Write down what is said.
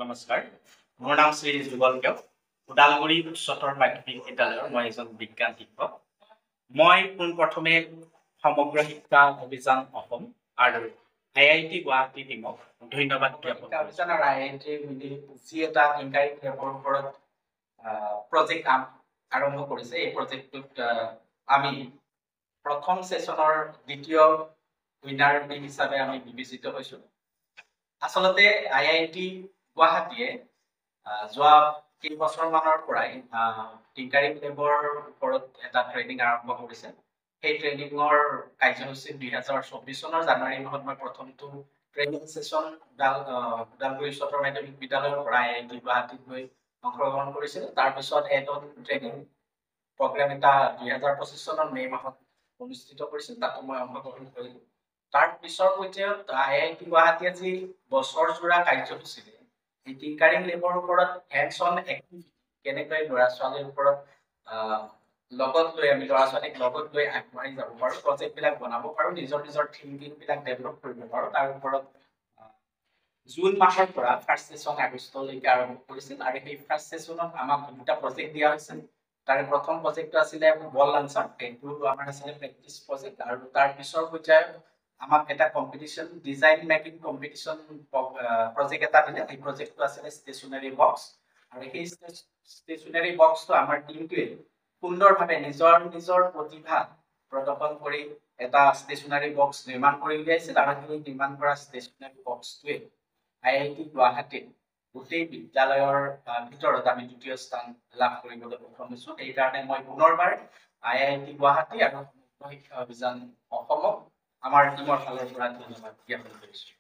নমস্কাৰ মোৰ নাম শ্ৰী যুগল কেও ওদালগুৰি উচ্চতৰ মাধ্যমিক বিদ্যালয়ৰ মই এজন বিজ্ঞান শিক্ষক মই পোনপ্ৰথমে সমগ্ৰ শিক্ষা অভিযান অসম আৰু আইআইটি গুৱাহাটী টিমক ধন্যবাদ জ্ঞাপন কৰিছো। অভিযান আৰু আইআইটি মিলি যি এটা ইনকাৰিং লেবৰ ওপৰত প্ৰজেক্ট আৰম্ভ কৰিছে এই প্ৰজেক্টটোত আমি প্ৰথম সেশনৰ দ্বিতীয় উইনাৰ হিচাপে আমি বিবেচিত হৈছো। আসলতে আইআইটি গুৱাহাটীয়ে যোৱা কেইবছৰমানৰ পৰাই টিংকাৰিং লেবৰ ওপৰত এটা ট্ৰেইনিং আৰম্ভ কৰিছে। সেই ট্ৰেইনিঙৰ কাৰ্যসূচী 2024 চনৰ জানুৱাৰী মাহত মই প্ৰথমটো ট্ৰেইনিং সেশন ওদালগুৰি উচ্চতৰ মাধ্যমিক বিদ্যালয়ৰ পৰা আইআইটি গুৱাহাটীত গৈ অংশগ্ৰহণ কৰিছিলোঁ। তাৰপিছত এডন ট্ৰেইনিং প্ৰগ্ৰেম এটা 2025 চনৰ মে মাহত অনুষ্ঠিত কৰিছিল, তাতো মই অংশগ্ৰহণ কৰিলোঁ। তাৰ পিছৰ পৰ্যায়ত আইআইটি গুৱাহাটীয়ে যি বছৰজোৰা কাৰ্যসূচী এই টিংকাৰিং লেবৰ ওপৰত হেণ্ডছ অন এক্টিভিটি কেনেকৈ ল'ৰা ছোৱালীৰ ওপৰত লগত লৈ আমি ল'ৰা ছোৱালীক লগত লৈ আগবাঢ়ি যাব পাৰোঁ, প্ৰজেক্টবিলাক বনাব পাৰোঁ, নিজৰ থিংকিংবিলাক ডেভেলপ কৰিব পাৰোঁ, তাৰ ওপৰত জুন মাহৰ পৰা ফাৰ্ষ্ট সেশন আগষ্টলৈকে আৰম্ভ কৰিছিল। আৰু সেই ফাৰ্ষ্ট সেশনত আমাক দুটা প্ৰজেক্ট দিয়া হৈছিল। তাৰে প্ৰথম প্ৰজেক্টটো আছিলে বল লাঞ্চাৰ, এইটো আমাৰ আছিলে প্ৰেক্টিছ প্ৰজেক্ট। আৰু তাৰ পিছৰ পৰ্যায়ত আমাক এটা competition design making competition project এটা দিলে। এই প্ৰজেক্টটো আছিলে ষ্টেচনাৰী বক্স। আৰু সেই ষ্টেচনাৰী বক্সটো আমাৰ টিমটোৱে সুন্দৰভাৱে নিজৰ প্ৰতিভা প্ৰদৰ্শন কৰি এটা ষ্টেচনাৰী বক্স নিৰ্মাণ কৰি উলিয়াইছিল। আৰু সেই নিৰ্মাণ কৰা ষ্টেচনাৰী বক্সটোৱে আইআইটি গুৱাহাটীত গোটেই বিদ্যালয়ৰ ভিতৰত আমি দ্বিতীয় স্থান লাভ কৰিবলৈ সক্ষম হৈছোঁ। সেইকাৰণে মই পুনৰবাৰ আইআইটি গুৱাহাটী আৰু সমগ্ৰ শিক্ষা অভিযান অসমক আমাৰ টিমৰ ফালৰ পৰা ধন্যবাদ জ্ঞাপন কৰিছোঁ।